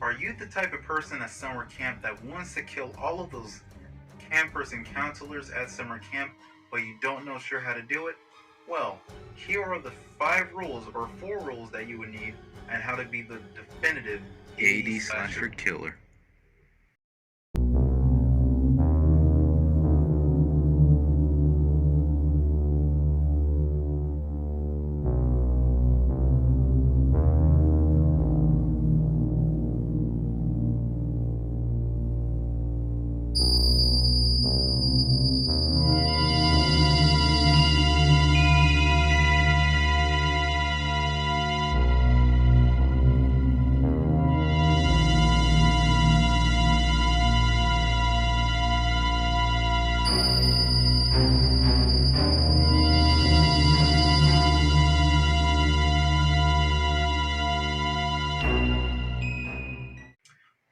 Are you the type of person at summer camp that wants to kill all of those campers and counselors at summer camp, but you don't know sure how to do it? Well, here are the 5 rules or 4 rules that you would need and how to be the definitive 80s slasher killer.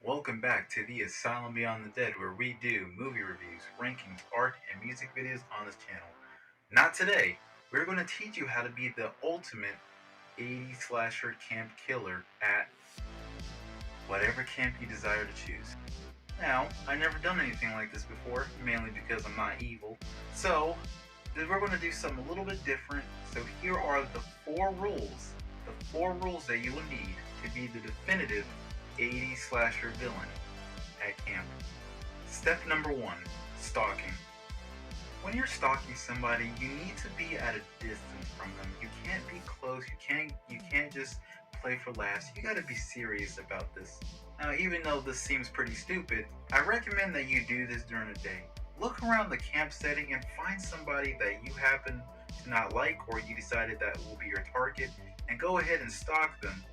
Welcome back to the Asylum Beyond the Dead, where we do movie reviews, rankings, art, and music videos on this channel. Not today. We're going to teach you how to be the ultimate 80s slasher camp killer at whatever camp you desire to choose. Now, I've never done anything like this before, mainly because I'm not evil. So, we're going to do something a little bit different. So here are the 4 rules. The 4 rules that you will need to be the definitive 80s slasher villain at camp. Step number 1, stalking. When you're stalking somebody, you need to be at a distance from them. You can't be close. You can't just play for laughs. You got to be serious about this. Now, even though this seems pretty stupid, I recommend that you do this during the day. Look around the camp setting and find somebody that you happen to not like, or you decided that will be your target, and go ahead and stalk them.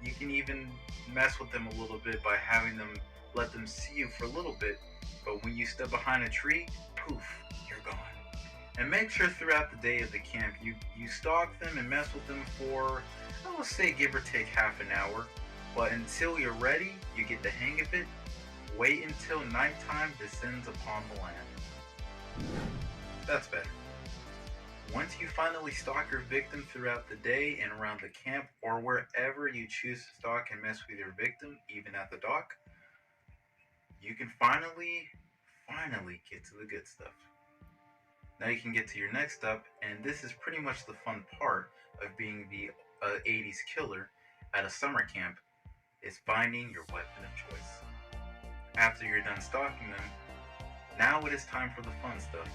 You can even mess with them a little bit by having them let them see you for a little bit, but when you step behind a tree, poof, you're gone. And make sure throughout the day of the camp you stalk them and mess with them for, I will say, give or take half an hour. But until you're ready, you get the hang of it, wait until nighttime descends upon the land. That's better. Once you finally stalk your victim throughout the day and around the camp or wherever you choose to stalk and mess with your victim, even at the dock, you can finally get to the good stuff. Now you can get to your next step, and this is pretty much the fun part of being the 80s killer at a summer camp, is finding your weapon of choice. After you're done stalking them, now it is time for the fun stuff.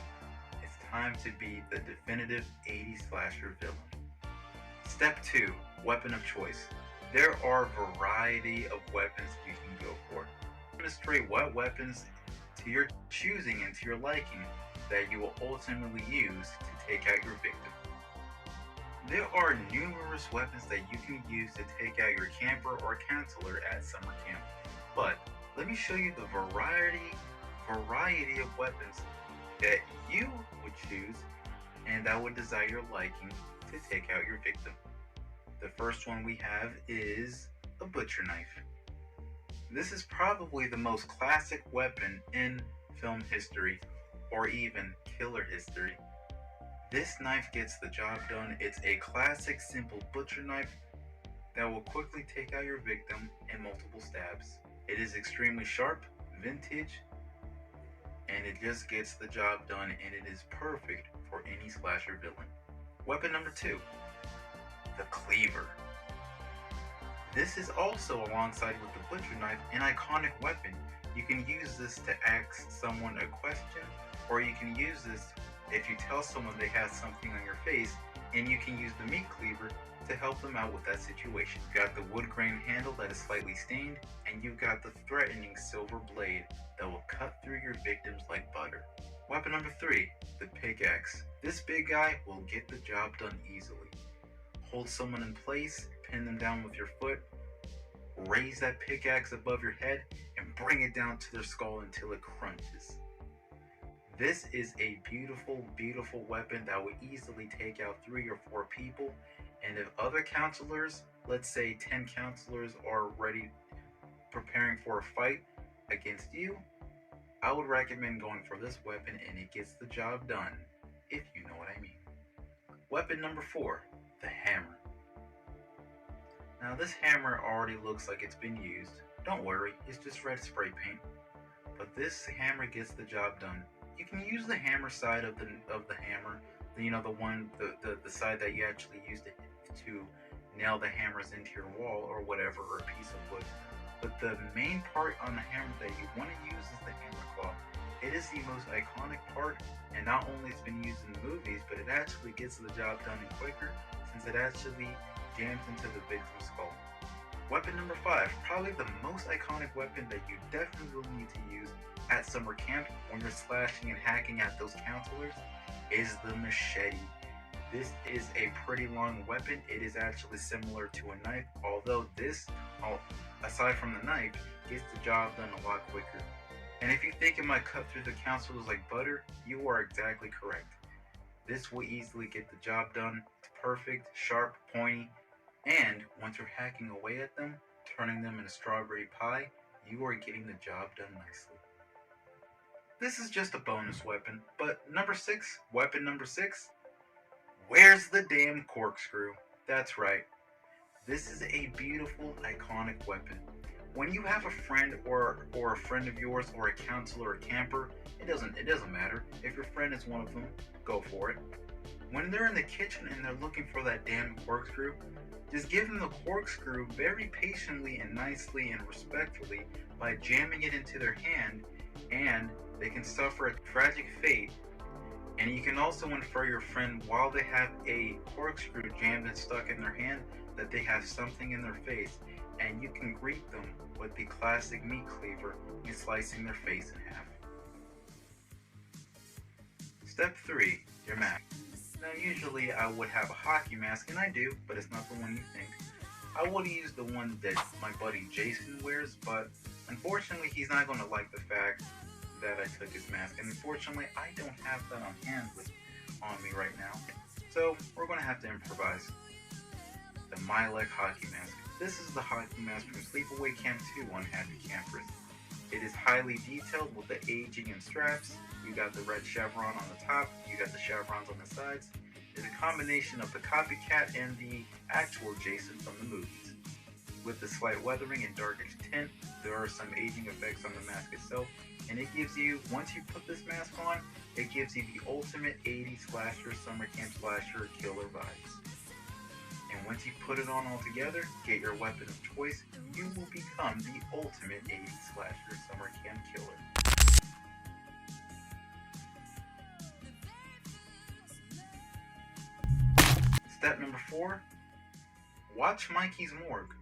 It's time to be the definitive 80s slasher villain. Step 2, weapon of choice. There are a variety of weapons you can go for. Demonstrate what weapons to your choosing and to your liking that you will ultimately use to take out your victim. There are numerous weapons that you can use to take out your camper or counselor at summer camp, but let me show you the variety of weapons that you would choose and that would desire your liking to take out your victim. The first one we have is a butcher knife. This is probably the most classic weapon in film history, or even killer history. This knife gets the job done. It's a classic simple butcher knife that will quickly take out your victim in multiple stabs. It is extremely sharp, vintage, and it just gets the job done, and it is perfect for any slasher villain. Weapon number 2, the cleaver. This is also, alongside with the butcher knife, an iconic weapon. You can use this to ask someone a question, or you can use this if you tell someone they have something on your face, and you can use the meat cleaver to help them out with that situation. You've got the wood grain handle that is slightly stained, and you've got the threatening silver blade that will cut through your victims like butter. Weapon number 3, the pickaxe. This big guy will get the job done easily. Hold someone in place, pin them down with your foot, raise that pickaxe above your head, and bring it down to their skull until it crunches. This is a beautiful, beautiful weapon that will easily take out 3 or 4 people, and if other counselors, let's say 10 counselors, are ready, preparing for a fight against you, I would recommend going for this weapon, and it gets the job done, if you know what I mean. Weapon number 4, the hammer. Now this hammer already looks like it's been used, Don't worry, it's just red spray paint. But this hammer gets the job done. You can use the hammer side of the hammer, the side that you actually use to nail the hammers into your wall or whatever, or a piece of wood. But the main part on the hammer that you want to use is the hammer claw. It is the most iconic part, and not only it's been used in movies, but it actually gets the job done quicker since it actually jams into the victim's skull. Weapon number 5, probably the most iconic weapon that you definitely will need to use at summer camp when you're slashing and hacking at those counselors, is the machete. This is a pretty long weapon. It is actually similar to a knife, although this, aside from the knife, gets the job done a lot quicker. And if you think it might cut through the counselors like butter, you are exactly correct. This will easily get the job done. It's perfect, sharp, pointy, and once you're hacking away at them, turning them into strawberry pie, you are getting the job done nicely. This is just a bonus weapon, but weapon number 6, where's the damn corkscrew? That's right. This is a beautiful, iconic weapon. When you have a friend or a friend of yours or a counselor or a camper, it doesn't matter. If your friend is one of them, go for it. When they're in the kitchen and they're looking for that damn corkscrew, just give them the corkscrew very patiently and nicely and respectfully by jamming it into their hand, and they can suffer a tragic fate. And you can also infer your friend, while they have a corkscrew jammed and stuck in their hand, that they have something in their face, and you can greet them with the classic meat cleaver and slicing their face in half. Step 3, your mask. Now usually I would have a hockey mask, and I do, but it's not the one you think. I would use the one that my buddy Jason wears, but unfortunately he's not going to like the fact that I took his mask, and unfortunately I don't have that on hand on me right now, so we're going to have to improvise. The Milek hockey mask. This is the hockey mask from Sleepaway Camp 2 Unhappy Campers. It is highly detailed with the aging and straps. You got the red chevron on the top, you got the chevrons on the sides. It's a combination of the copycat and the actual Jason from the movies. With the slight weathering and darkish tint, there are some aging effects on the mask itself, and it gives you, once you put this mask on, it gives you the ultimate 80s slasher, summer camp slasher, killer vibes. And once you put it on all together, get your weapon of choice, you will become the ultimate 80s slasher, summer camp killer. Step number 4, watch Mikey's Morgue.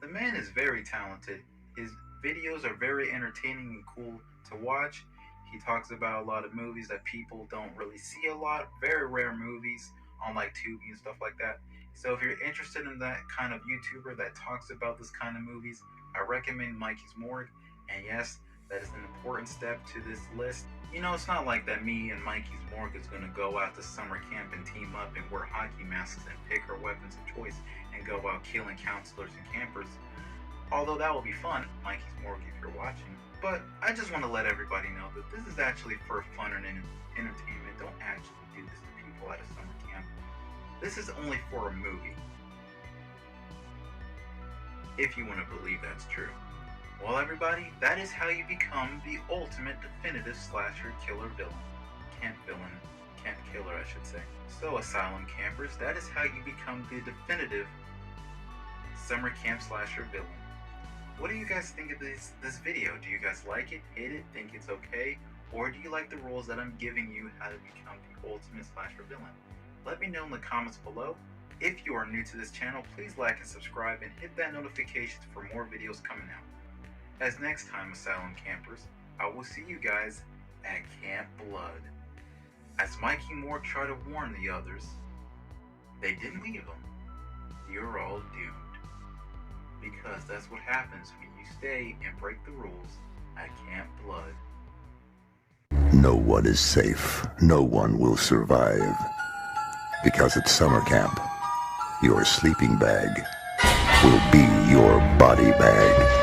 The man is very talented. His videos are very entertaining and cool to watch. He talks about a lot of movies that people don't really see a lot, very rare movies on like Tubi and stuff like that. So if you're interested in that kind of YouTuber that talks about this kind of movies, I recommend Mikey's Morgue. And yes, that is an important step to this list. You know, it's not like that me and Mikey's Morgue is going to go out to summer camp and team up and wear hockey masks and pick our weapons of choice and go out killing counselors and campers. Although that will be fun, Mikey's Morgue, if you're watching. But I just want to let everybody know that this is actually for fun and entertainment. Don't actually do this to people at a summer camp. This is only for a movie. If you want to believe that's true. Well, everybody, that is how you become the ultimate definitive slasher killer villain. Camp killer, I should say. So, asylum campers, that is how you become the definitive summer camp slasher villain. What do you guys think of this video? Do you guys like it, hate it, think it's okay? Or do you like the rules that I'm giving you how to become the ultimate slasher villain? Let me know in the comments below. If you are new to this channel, please like and subscribe and hit that notification for more videos coming out. As next time, Asylum Campers, I will see you guys at Camp Blood. As Mikey Morgue tried to warn the others, they didn't leave him. You're all doomed. Because that's what happens when you stay and break the rules at Camp Blood. No one is safe. No one will survive. Because at summer camp, your sleeping bag will be your body bag.